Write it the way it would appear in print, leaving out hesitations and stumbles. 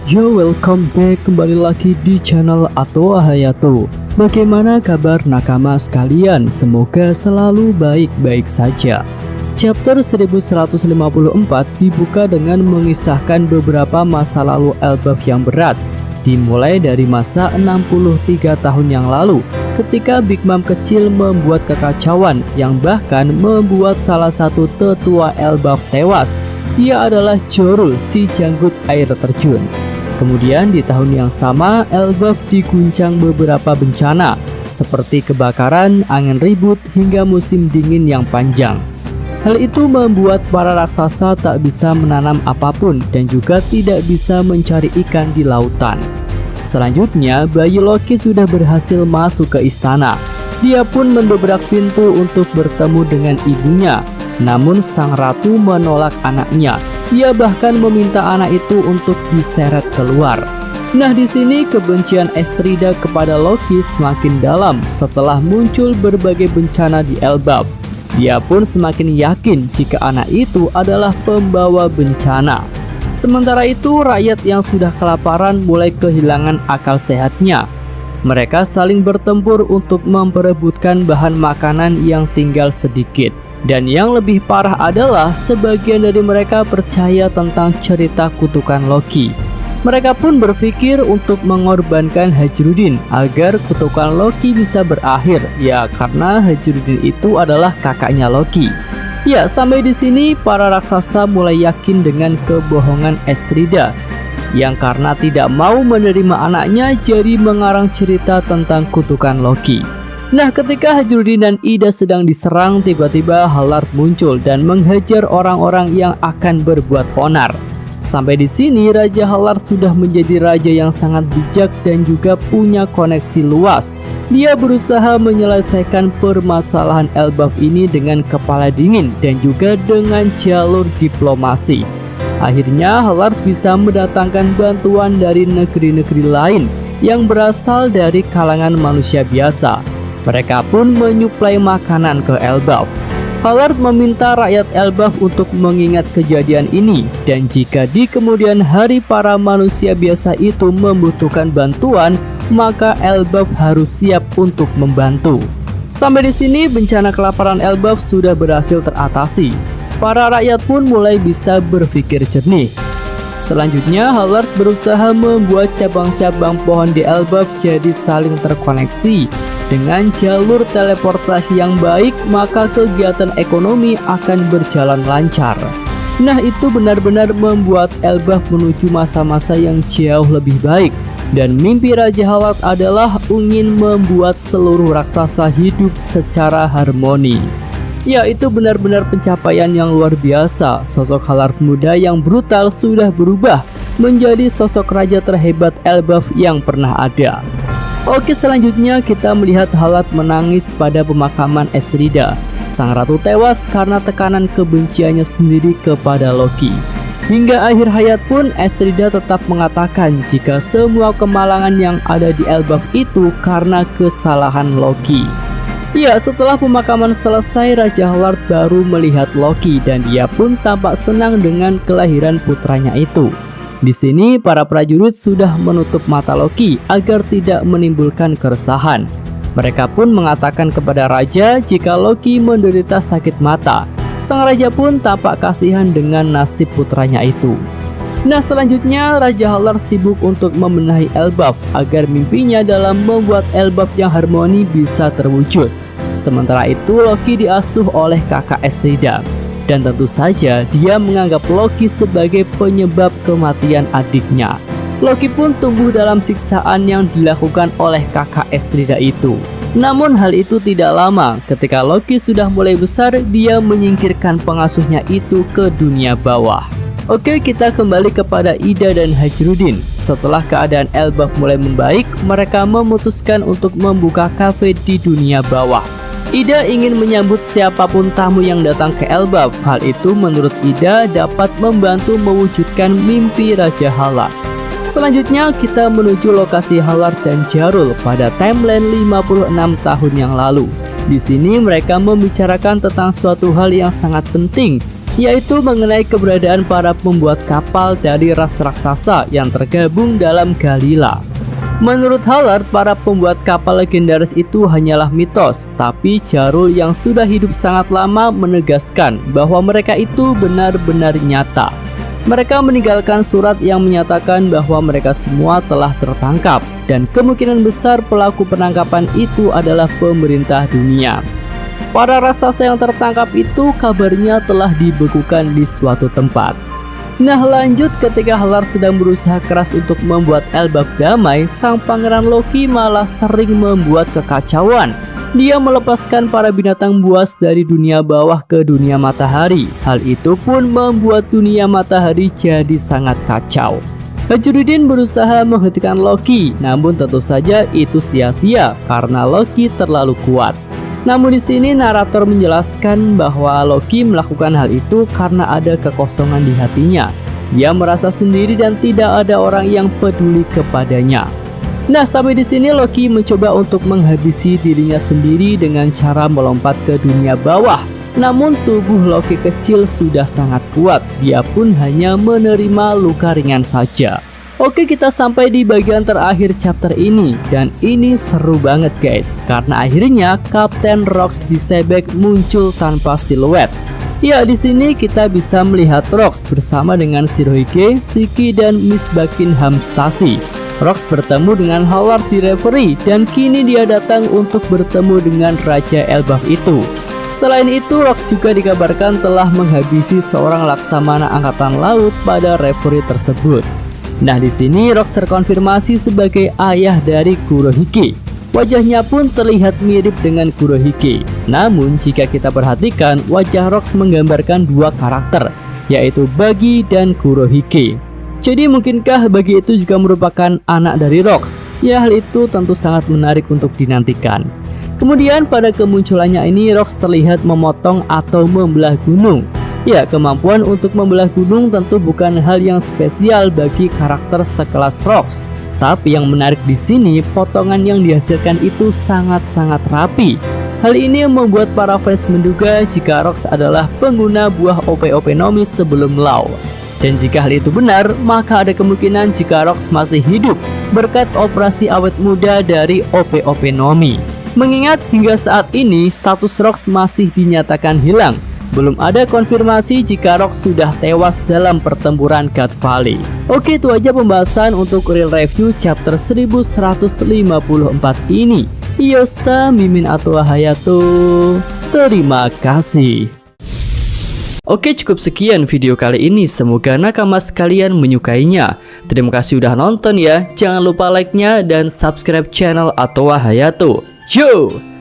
Yo, welcome back kembali lagi di channel Ato Hayato. Bagaimana kabar nakama sekalian? Semoga selalu baik-baik saja. Chapter 1154 dibuka dengan mengisahkan beberapa masa lalu Elbaf yang berat, dimulai dari masa 63 tahun yang lalu ketika Big Mom kecil membuat kekacauan yang bahkan membuat salah satu tetua Elbaf tewas. Dia adalah Jorul, si janggut air terjun. Kemudian di tahun yang sama, Elbaf diguncang beberapa bencana seperti kebakaran, angin ribut, hingga musim dingin yang panjang. Hal itu membuat para raksasa tak bisa menanam apapun dan juga tidak bisa mencari ikan di lautan. Selanjutnya, bayi Loki sudah berhasil masuk ke istana. Dia pun mendobrak pintu untuk bertemu dengan ibunya. Namun sang ratu menolak anaknya. Dia bahkan meminta anak itu untuk diseret keluar. Nah, di sini kebencian Estrida kepada Loki semakin dalam setelah muncul berbagai bencana di Elbaf. Dia pun semakin yakin jika anak itu adalah pembawa bencana. Sementara itu, rakyat yang sudah kelaparan mulai kehilangan akal sehatnya. Mereka saling bertempur untuk memperebutkan bahan makanan yang tinggal sedikit. Dan yang lebih parah adalah sebagian dari mereka percaya tentang cerita kutukan Loki. Mereka pun berpikir untuk mengorbankan Hajrudin agar kutukan Loki bisa berakhir. Ya, karena Hajrudin itu adalah kakaknya Loki. Ya, sampai di sini para raksasa mulai yakin dengan kebohongan Estrida, yang karena tidak mau menerima anaknya jadi mengarang cerita tentang kutukan Loki. Nah, ketika Hajrudin dan Ida sedang diserang, tiba-tiba Hallard muncul dan menghajar orang-orang yang akan berbuat onar. Sampai di sini, Raja Hallard sudah menjadi raja yang sangat bijak dan juga punya koneksi luas. Dia berusaha menyelesaikan permasalahan Elbaf ini dengan kepala dingin dan juga dengan jalur diplomasi. Akhirnya, Hallard bisa mendatangkan bantuan dari negeri-negeri lain yang berasal dari kalangan manusia biasa. Mereka pun menyuplai makanan ke Elbaf. Hallard meminta rakyat Elbaf untuk mengingat kejadian ini, dan jika di kemudian hari para manusia biasa itu membutuhkan bantuan, maka Elbaf harus siap untuk membantu. Sampai di sini bencana kelaparan Elbaf sudah berhasil teratasi. Para rakyat pun mulai bisa berpikir jernih. Selanjutnya, Hallard berusaha membuat cabang-cabang pohon di Elbaf jadi saling terkoneksi. Dengan jalur teleportasi yang baik, maka kegiatan ekonomi akan berjalan lancar. Nah, itu benar-benar membuat Elbaf menuju masa-masa yang jauh lebih baik. Dan mimpi Raja Hallard adalah ingin membuat seluruh raksasa hidup secara harmoni. Ya, itu benar-benar pencapaian yang luar biasa. Sosok Hallard muda yang brutal sudah berubah menjadi sosok raja terhebat Elbaf yang pernah ada. Oke, selanjutnya kita melihat Hallard menangis pada pemakaman Estrida. Sang ratu tewas karena tekanan kebenciannya sendiri kepada Loki. Hingga akhir hayat pun Estrida tetap mengatakan jika semua kemalangan yang ada di Elbaf itu karena kesalahan Loki. Ya, setelah pemakaman selesai, Raja Hallard baru melihat Loki dan dia pun tampak senang dengan kelahiran putranya itu. Di sini para prajurit sudah menutup mata Loki agar tidak menimbulkan keresahan. Mereka pun mengatakan kepada raja jika Loki menderita sakit mata. Sang raja pun tampak kasihan dengan nasib putranya itu. Nah, selanjutnya Raja Hallard sibuk untuk membenahi Elbaf agar mimpinya dalam membuat Elbaf yang harmoni bisa terwujud. Sementara itu Loki diasuh oleh kakak Estrida. Dan tentu saja dia menganggap Loki sebagai penyebab kematian adiknya. Loki pun tumbuh dalam siksaan yang dilakukan oleh kakak Estrida itu. Namun hal itu tidak lama. Ketika Loki sudah mulai besar, dia menyingkirkan pengasuhnya itu ke dunia bawah. Oke, kita kembali kepada Ida dan Hajrudin. Setelah keadaan Elbaf mulai membaik, mereka memutuskan untuk membuka kafe di dunia bawah. Ida ingin menyambut siapapun tamu yang datang ke Elbaf. Hal itu menurut Ida dapat membantu mewujudkan mimpi Raja Hallard. Selanjutnya kita menuju lokasi Hallard dan Jorul pada timeline 56 tahun yang lalu. Di sini mereka membicarakan tentang suatu hal yang sangat penting, yaitu mengenai keberadaan para pembuat kapal dari ras raksasa yang tergabung dalam Galila. Menurut Hallard, para pembuat kapal legendaris itu hanyalah mitos, tapi Jarul yang sudah hidup sangat lama menegaskan bahwa mereka itu benar-benar nyata. Mereka meninggalkan surat yang menyatakan bahwa mereka semua telah tertangkap, dan kemungkinan besar pelaku penangkapan itu adalah pemerintah dunia. Para raksasa yang tertangkap itu kabarnya telah dibekukan di suatu tempat. Nah, lanjut, ketika Hallard sedang berusaha keras untuk membuat Elbaf damai, sang pangeran Loki malah sering membuat kekacauan. Dia melepaskan para binatang buas dari dunia bawah ke dunia matahari. Hal itu pun membuat dunia matahari jadi sangat kacau. Hajuruddin berusaha menghentikan Loki, namun tentu saja itu sia-sia karena Loki terlalu kuat. Namun di sini narator menjelaskan bahwa Loki melakukan hal itu karena ada kekosongan di hatinya. Dia merasa sendiri dan tidak ada orang yang peduli kepadanya. Nah, sampai di sini Loki mencoba untuk menghabisi dirinya sendiri dengan cara melompat ke dunia bawah. Namun tubuh Loki kecil sudah sangat kuat. Dia pun hanya menerima luka ringan saja. Oke, kita sampai di bagian terakhir chapter ini, dan ini seru banget guys, karena akhirnya Kapten Rox disebek muncul tanpa siluet. Ya, di sini kita bisa melihat Rox bersama dengan Shirohige, Shiki, dan Miss Buckingham Stacey. Rox bertemu dengan Hallard di Reverie, dan kini dia datang untuk bertemu dengan Raja Elbaf itu. Selain itu, Rox juga dikabarkan telah menghabisi seorang laksamana angkatan laut pada Reverie tersebut. Nah, di sini Rox terkonfirmasi sebagai ayah dari Kurohige. Wajahnya pun terlihat mirip dengan Kurohige. Namun jika kita perhatikan, wajah Rox menggambarkan dua karakter, yaitu Buggy dan Kurohige. Jadi mungkinkah Buggy itu juga merupakan anak dari Rox? Ya, hal itu tentu sangat menarik untuk dinantikan. Kemudian pada kemunculannya ini, Rox terlihat memotong atau membelah gunung. Ya, kemampuan untuk membelah gunung tentu bukan hal yang spesial bagi karakter sekelas Rox. Tapi yang menarik di sini, potongan yang dihasilkan itu sangat-sangat rapi. Hal ini membuat para fans menduga jika Rox adalah pengguna buah OP-OP Nomi sebelum Law. Dan jika hal itu benar, maka ada kemungkinan jika Rox masih hidup berkat operasi awet muda dari OP-OP Nomi. Mengingat hingga saat ini status Rox masih dinyatakan hilang. Belum ada konfirmasi jika Rox sudah tewas dalam pertempuran God Valley. Oke, itu aja pembahasan untuk real review chapter 1154 ini. Yosa Mimin atau Hayato. Terima kasih. Oke, cukup sekian video kali ini. Semoga nakama sekalian menyukainya. Terima kasih udah nonton ya. Jangan lupa like-nya dan subscribe channel Atowa Hayato. Yo!